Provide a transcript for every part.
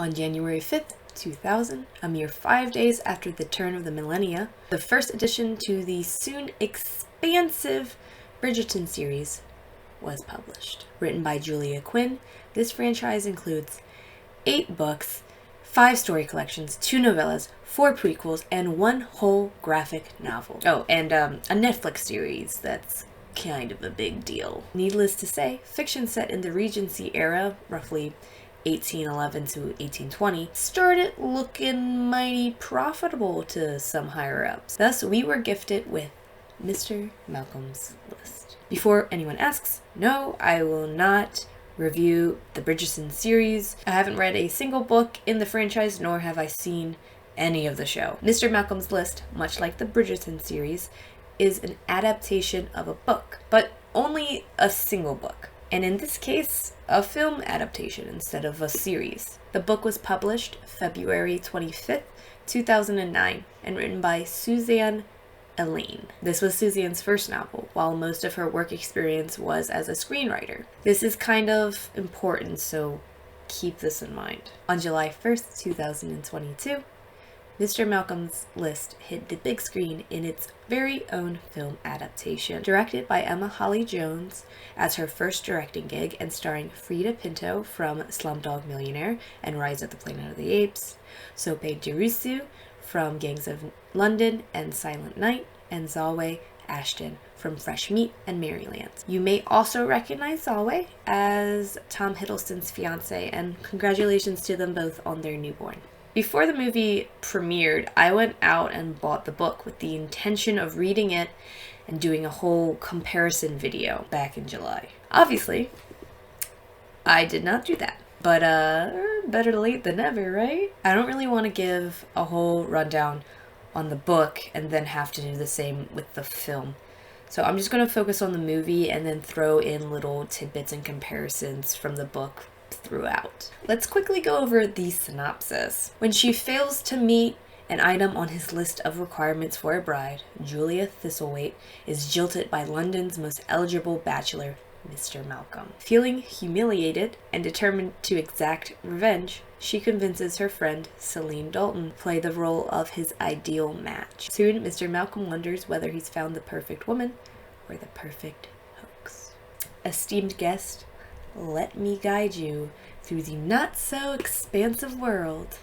On January 5th, 2000, a mere 5 days after the turn of the millennia, the first addition to the soon expansive Bridgerton series was published. Written by Julia Quinn, this franchise includes 8 books, 5 story collections, 2 novellas, 4 prequels, and 1 whole graphic novel. Oh, and a Netflix series that's kind of a big deal. Needless to say, fiction set in the Regency era, roughly 1811 to 1820, started looking mighty profitable to some higher-ups. Thus, we were gifted with Mr. Malcolm's List. Before anyone asks, no, I will not review the Bridgerton series. I haven't read a single book in the franchise, nor have I seen any of the show. Mr. Malcolm's List, much like the Bridgerton series, is an adaptation of a book, but only a single book. And in this case, a film adaptation instead of a series. The book was published February 25th, 2009, and written by Suzanne Elaine. This was Suzanne's first novel, while most of her work experience was as a screenwriter. This is kind of important, so keep this in mind. On July 1st, 2022, Mr. Malcolm's List hit the big screen in its very own film adaptation. Directed by Emma Hawley-Jones as her first directing gig and starring Freida Pinto from Slumdog Millionaire and Rise of the Planet of the Apes, Sope Dirisu from Gangs of London and Silent Night, and Zalwe Ashton from Fresh Meat and Maryland. You may also recognize Zalwe as Tom Hiddleston's fiance, and congratulations to them both on their newborn. Before the movie premiered, I went out and bought the book with the intention of reading it and doing a whole comparison video back in July. Obviously, I did not do that. But better late than never, right? I don't really want to give a whole rundown on the book and then have to do the same with the film. So I'm just going to focus on the movie and then throw in little tidbits and comparisons from the book throughout. Let's quickly go over the synopsis. When she fails to meet an item on his list of requirements for a bride, Julia Thistlethwaite is jilted by London's most eligible bachelor, Mr. Malcolm. Feeling humiliated and determined to exact revenge, she convinces her friend, Celine Dalton, to play the role of his ideal match. Soon, Mr. Malcolm wonders whether he's found the perfect woman or the perfect hoax. Esteemed guest, let me guide you through the not-so-expansive world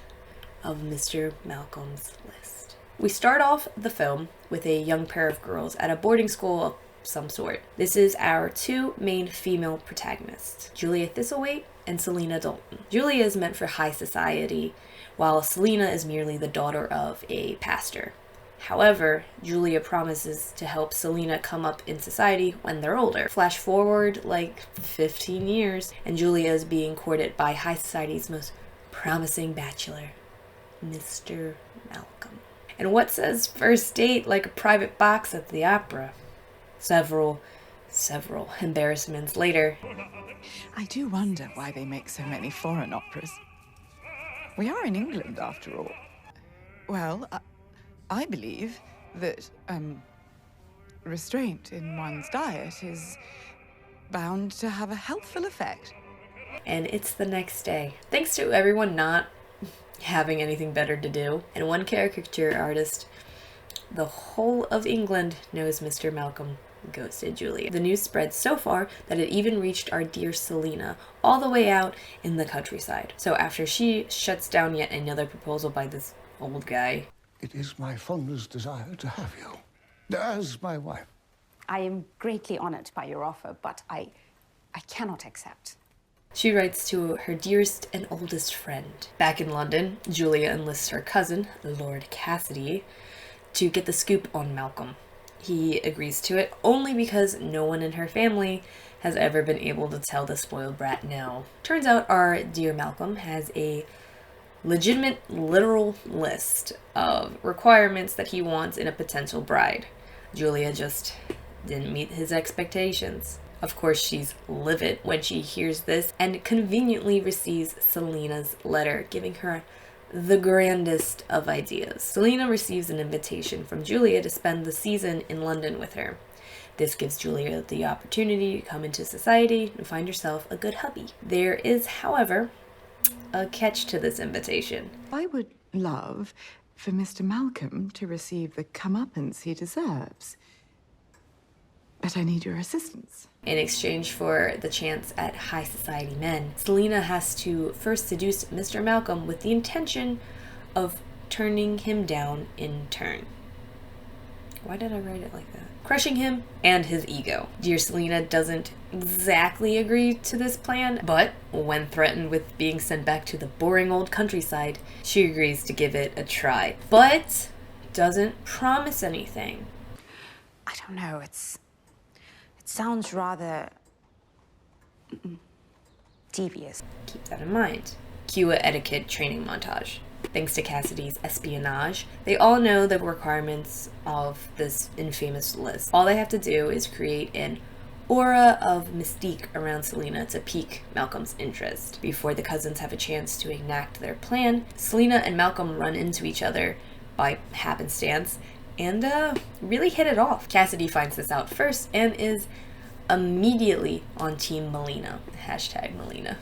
of Mr. Malcolm's List. We start off the film with a young pair of girls at a boarding school of some sort. This is our 2 main female protagonists, Julia Thistlethwaite and Selina Dalton. Julia is meant for high society, while Selina is merely the daughter of a pastor. However, Julia promises to help Selina come up in society when they're older. Flash forward like 15 years, and Julia is being courted by high society's most promising bachelor, Mr. Malcolm. And what says first date like a private box at the opera? Several embarrassments later. I do wonder why they make so many foreign operas. We are in England, after all. Well, I believe that restraint in one's diet is bound to have a healthful effect. And it's the next day. Thanks to everyone not having anything better to do, and one caricature artist, the whole of England knows Mr. Malcolm ghosted Julia. The news spread so far that it even reached our dear Selina, all the way out in the countryside. So after she shuts down yet another proposal by this old guy. It is my fondest desire to have you as my wife. I am greatly honored by your offer, but I cannot accept. She writes to her dearest and oldest friend. Back in London, Julia enlists her cousin, Lord Cassidy, to get the scoop on Malcolm. He agrees to it only because no one in her family has ever been able to tell the spoiled brat no. Turns out our dear Malcolm has a legitimate, literal list of requirements that he wants in a potential bride. Julia just didn't meet his expectations. Of course, she's livid when she hears this and conveniently receives Selina's letter, giving her the grandest of ideas. Selina receives an invitation from Julia to spend the season in London with her. This gives Julia the opportunity to come into society and find herself a good hubby. There is, however, a catch to this invitation. I would love for Mr. Malcolm to receive the comeuppance he deserves. But I need your assistance. In exchange for the chance at high society men, Selena has to first seduce Mr. Malcolm with the intention of turning him down in turn. Why did I write it like that? Crushing him and his ego. Dear Selena doesn't exactly agree to this plan, but when threatened with being sent back to the boring old countryside, she agrees to give it a try, but doesn't promise anything. I don't know, it sounds rather devious. Keep that in mind. Cue a etiquette training montage. Thanks to Cassidy's espionage, they all know the requirements of this infamous list. All they have to do is create an aura of mystique around Selena to pique Malcolm's interest. Before the cousins have a chance to enact their plan, Selena and Malcolm run into each other by happenstance and really hit it off. Cassidy finds this out first and is immediately on Team Melina. Hashtag Melina.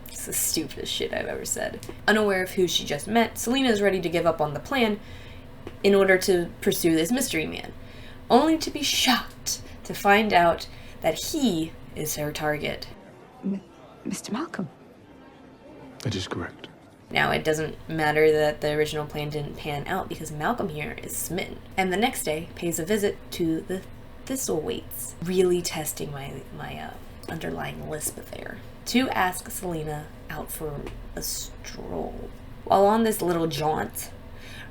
It's the stupidest shit I've ever said. Unaware of who she just met, Selena is ready to give up on the plan in order to pursue this mystery man, only to be shocked to find out that he is her target. Mr. Malcolm? That is correct. Now, it doesn't matter that the original plan didn't pan out because Malcolm here is smitten. And the next day pays a visit to the Thistlethwaites, really testing my underlying lisp there, to ask Selena out for a stroll. While on this little jaunt,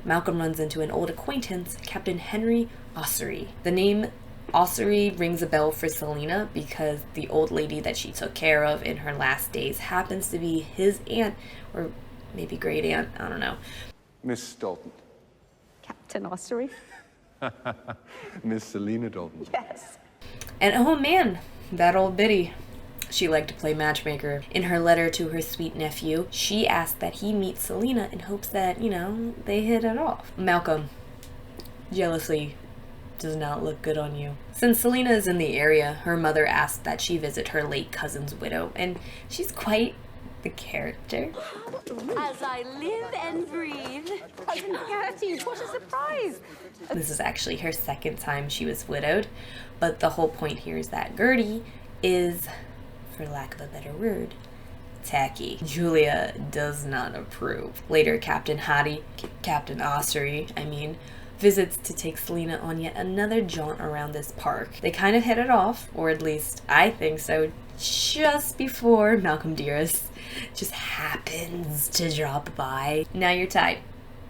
Malcolm runs into an old acquaintance, Captain Henry Ossory. The name Ossory rings a bell for Selena because the old lady that she took care of in her last days happens to be his aunt, or maybe great aunt, I don't know. Miss Dalton. Captain Ossory? Miss Selena Dalton. Yes. And oh man, that old biddy. She liked to play matchmaker. In her letter to her sweet nephew, she asked that he meet Selena in hopes that, they hit it off. Malcolm jealously does not look good on you. Since Selena is in the area, her mother asked that she visit her late cousin's widow, and she's quite the character. As I live and breathe. Cousin Gertie, what a surprise! This is actually her second time she was widowed, but the whole point here is that Gertie is, for lack of a better word, tacky. Julia does not approve. Later, Captain Ossory, visits to take Selena on yet another jaunt around this park. They kind of hit it off, or at least I think so, just before Malcolm Dearest just happens to drop by. Now you're tied.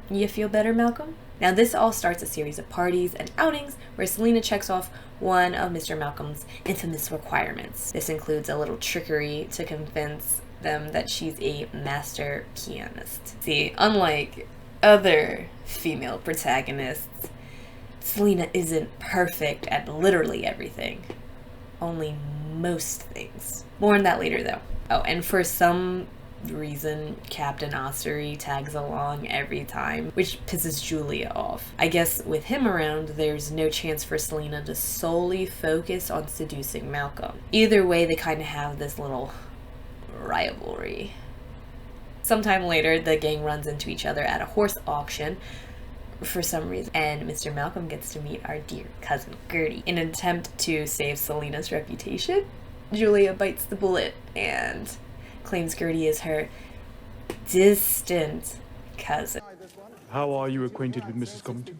You feel better, Malcolm? Now this all starts a series of parties and outings where Selena checks off one of Mr. Malcolm's infamous requirements. This includes a little trickery to convince them that she's a master pianist. See, unlike other female protagonists, Selena isn't perfect at literally everything. Only most things. More on that later though. Oh, and for some reason, Captain Ossory tags along every time, which pisses Julia off. I guess with him around, there's no chance for Selena to solely focus on seducing Malcolm. Either way, they kind of have this little rivalry. Sometime later, the gang runs into each other at a horse auction for some reason, and Mr. Malcolm gets to meet our dear cousin Gertie. In an attempt to save Selena's reputation, Julia bites the bullet and claims Gertie is her distant cousin. How are you acquainted with Mrs. Covington?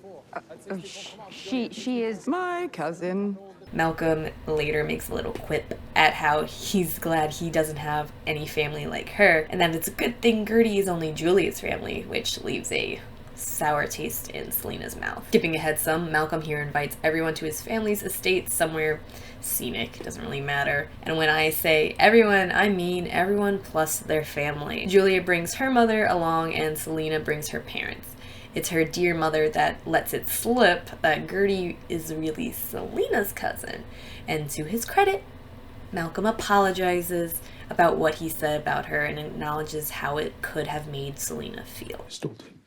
She is my cousin. Malcolm later makes a little quip at how he's glad he doesn't have any family like her, and that it's a good thing Gertie is only Julia's family, which leaves a sour taste in Selena's mouth. Skipping ahead some, Malcolm here invites everyone to his family's estate somewhere scenic, doesn't really matter. And when I say everyone, I mean everyone plus their family. Julia brings her mother along and Selena brings her parents. It's her dear mother that lets it slip that Gertie is really Selena's cousin. And to his credit, Malcolm apologizes about what he said about her and acknowledges how it could have made Selena feel. Dalton,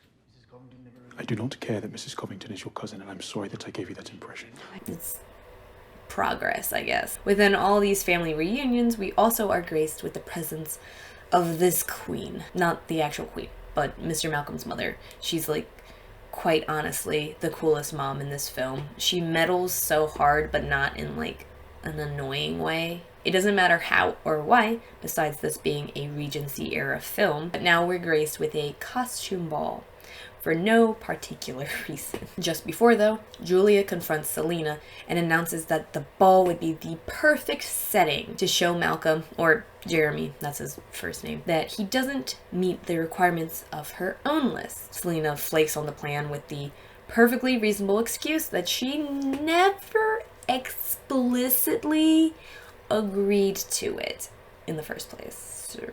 I do not care that Mrs. Covington is your cousin, and I'm sorry that I gave you that impression. It's progress, I guess. Within all these family reunions, we also are graced with the presence of this queen. Not the actual queen, but Mr. Malcolm's mother. She's like, quite honestly, the coolest mom in this film. She meddles so hard, but not in like an annoying way. It doesn't matter how or why, besides this being a Regency era film, but now we're graced with a costume ball for no particular reason. Just before though, Julia confronts Selina and announces that the ball would be the perfect setting to show Malcolm, or Jeremy, that's his first name, that he doesn't meet the requirements of her own list. Selina flakes on the plan with the perfectly reasonable excuse that she never explicitly agreed to it in the first place. So,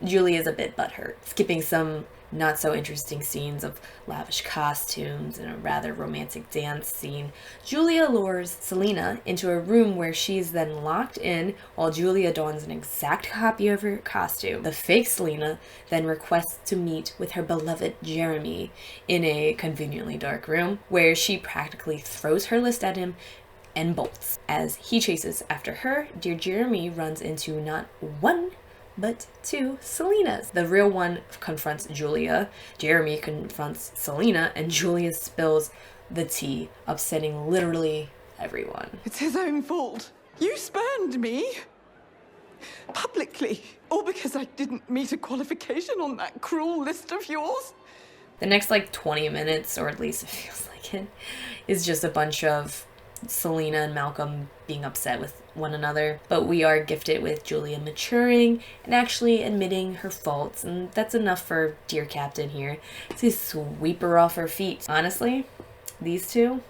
Julia's a bit butthurt, skipping some not so interesting scenes of lavish costumes and a rather romantic dance scene. Julia lures Selina into a room where she's then locked in while Julia dons an exact copy of her costume. The fake Selina then requests to meet with her beloved Jeremy in a conveniently dark room where she practically throws her list at him and bolts. As he chases after her, dear Jeremy runs into not one, but two Selinas. The real one confronts Julia, Jeremy confronts Selina, and Julia spills the tea, upsetting literally everyone. It's his own fault. You spurned me. Publicly. All because I didn't meet a qualification on that cruel list of yours. The next like 20 minutes, or at least it feels like it, is just a bunch of Selina and Malcolm being upset with one another, but we are gifted with Julia maturing and actually admitting her faults, and that's enough for dear Captain here to sweep her off her feet. Honestly, these two,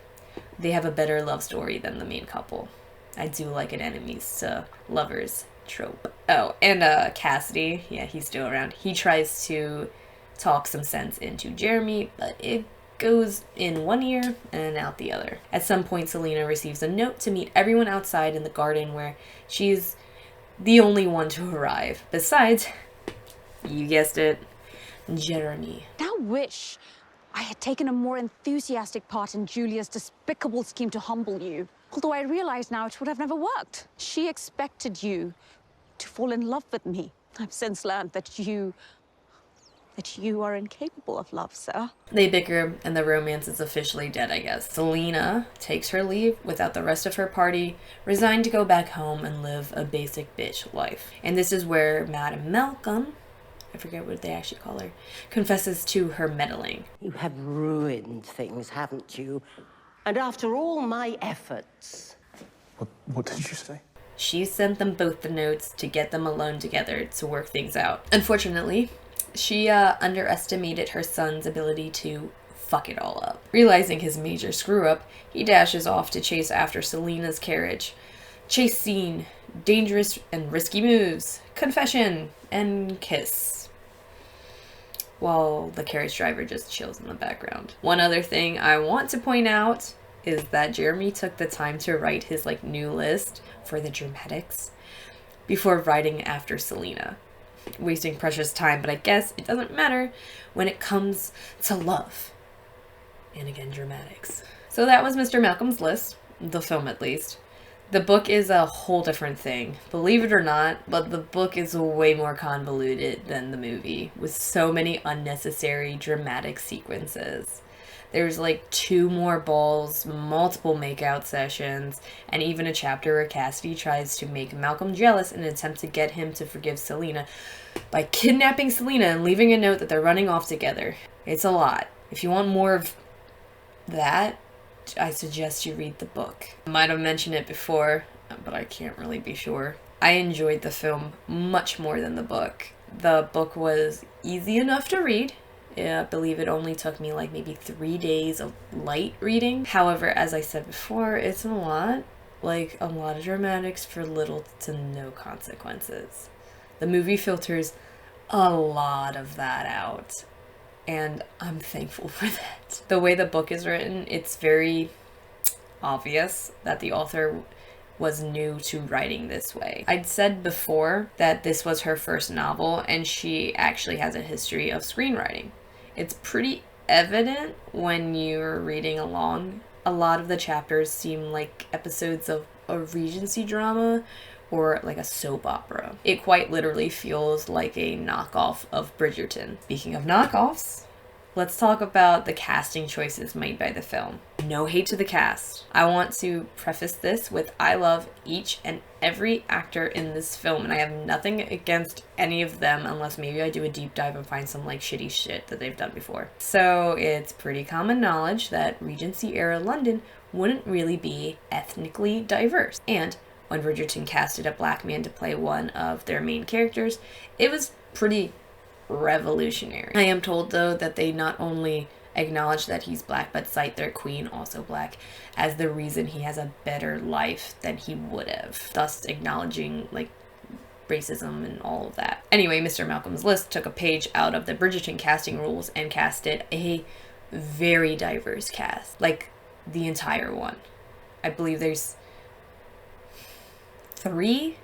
they have a better love story than the main couple. I do like an enemies to lovers trope. Oh, and Cassidy, yeah, he's still around. He tries to talk some sense into Jeremy, but it goes in one ear and out the other. At some point, Selina receives a note to meet everyone outside in the garden where she's the only one to arrive. Besides, you guessed it, Jeremy. Now wish I had taken a more enthusiastic part in Julia's despicable scheme to humble you. Although I realize now it would have never worked. She expected you to fall in love with me. I've since learned that you are incapable of love, sir. They bicker, and the romance is officially dead, I guess. Selina takes her leave without the rest of her party, resigned to go back home and live a basic bitch life. And this is where Madame Malcolm, I forget what they actually call her, confesses to her meddling. You have ruined things, haven't you? And after all my efforts... What did you say? She sent them both the notes to get them alone together to work things out. Unfortunately, she underestimated her son's ability to fuck it all up. Realizing his major screw-up, he dashes off to chase after Selina's carriage. Chase scene, dangerous and risky moves, confession, and kiss. While the carriage driver just chills in the background. One other thing I want to point out is that Jeremy took the time to write his new list for the dramatics before writing after Selina. Wasting precious time, but I guess it doesn't matter when it comes to love. And again, dramatics. So that was Mr. Malcolm's List, the film at least. The book is a whole different thing, believe it or not, but the book is way more convoluted than the movie, with so many unnecessary dramatic sequences. There's 2 more balls, multiple makeout sessions, and even a chapter where Cassidy tries to make Malcolm jealous in an attempt to get him to forgive Selina by kidnapping Selina and leaving a note that they're running off together. It's a lot. If you want more of that, I suggest you read the book. I might have mentioned it before, but I can't really be sure. I enjoyed the film much more than the book. The book was easy enough to read. I believe it only took me maybe 3 days of light reading. However, as I said before, it's a lot of dramatics for little to no consequences. The movie filters a lot of that out, and I'm thankful for that. The way the book is written, it's very obvious that the author was new to writing this way. I'd said before that this was her first novel, and she actually has a history of screenwriting. It's pretty evident when you're reading along. A lot of the chapters seem like episodes of a Regency drama or like a soap opera. It quite literally feels like a knockoff of Bridgerton. Speaking of knockoffs, let's talk about the casting choices made by the film. No hate to the cast. I want to preface this with I love each and every actor in this film, and I have nothing against any of them unless maybe I do a deep dive and find some like shitty shit that they've done before. So it's pretty common knowledge that Regency era London wouldn't really be ethnically diverse. And when Bridgerton casted a black man to play one of their main characters, it was pretty revolutionary. I am told though that they not only acknowledge that he's black but cite their queen, also black, as the reason he has a better life than he would have, thus acknowledging like racism and all of that. Anyway, Mr. Malcolm's List took a page out of the Bridgerton casting rules and casted a very diverse cast, like the entire one. I believe there's three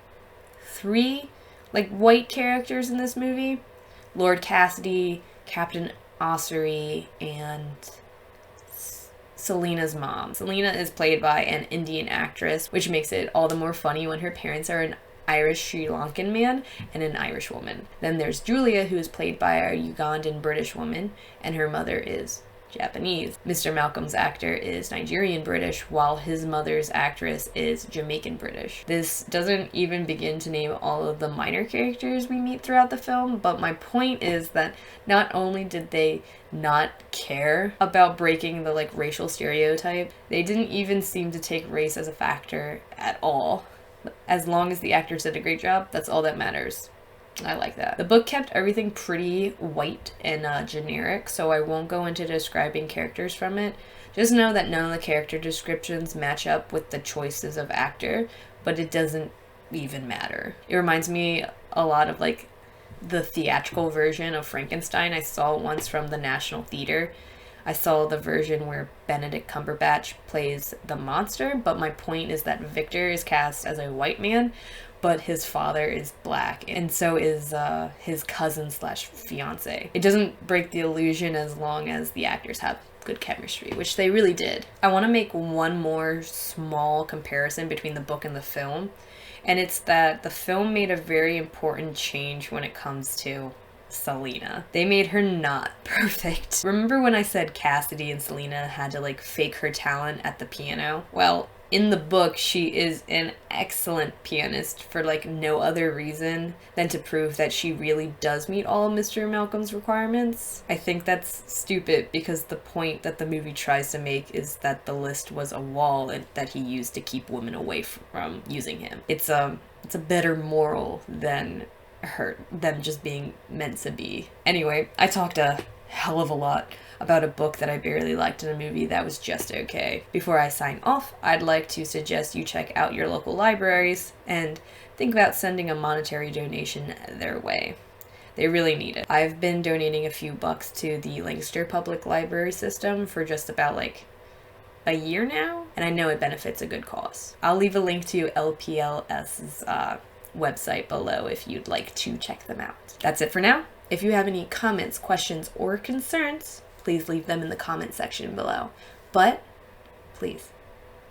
like white characters in this movie. Lord Cassidy, Captain Ossory, and Selena's mom. Selena is played by an Indian actress, which makes it all the more funny when her parents are an Irish Sri Lankan man and an Irish woman. Then there's Julia, who is played by a Ugandan British woman, and her mother is Japanese. Mr. Malcolm's actor is Nigerian British, while his mother's actress is Jamaican British. This doesn't even begin to name all of the minor characters we meet throughout the film, but my point is that not only did they not care about breaking the like racial stereotype, they didn't even seem to take race as a factor at all. As long as the actors did a great job, that's all that matters. I like that. The book kept everything pretty white and generic, so I won't go into describing characters from it. Just know that none of the character descriptions match up with the choices of actor, but it doesn't even matter. It reminds me a lot of like the theatrical version of Frankenstein I saw once from the National Theater. I saw the version where Benedict Cumberbatch plays the monster, but my point is that Victor is cast as a white man, but his father is black, and so is his cousin slash fiance. It doesn't break the illusion as long as the actors have good chemistry, which they really did. I want to make one more small comparison between the book and the film, and it's that the film made a very important change when it comes to Selena. They made her not perfect. Remember when I said Cassidy and Selena had to like fake her talent at the piano? Well, in the book, she is an excellent pianist for like no other reason than to prove that she really does meet all of Mr. Malcolm's requirements. I think that's stupid because the point that the movie tries to make is that the list was a wall that he used to keep women away from using him. It's a better moral than them just being meant to be. Anyway, I talked a hell of a lot about a book that I barely liked in a movie that was just okay. Before I sign off, I'd like to suggest you check out your local libraries and think about sending a monetary donation their way. They really need it. I've been donating a few bucks to the Lancaster Public Library system for just about like a year now, and I know it benefits a good cause. I'll leave a link to LPLS's website below if you'd like to check them out. That's it for now. If you have any comments, questions, or concerns, please leave them in the comment section below. But please,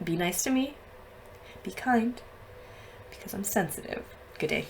be nice to me, be kind, because I'm sensitive. Good day.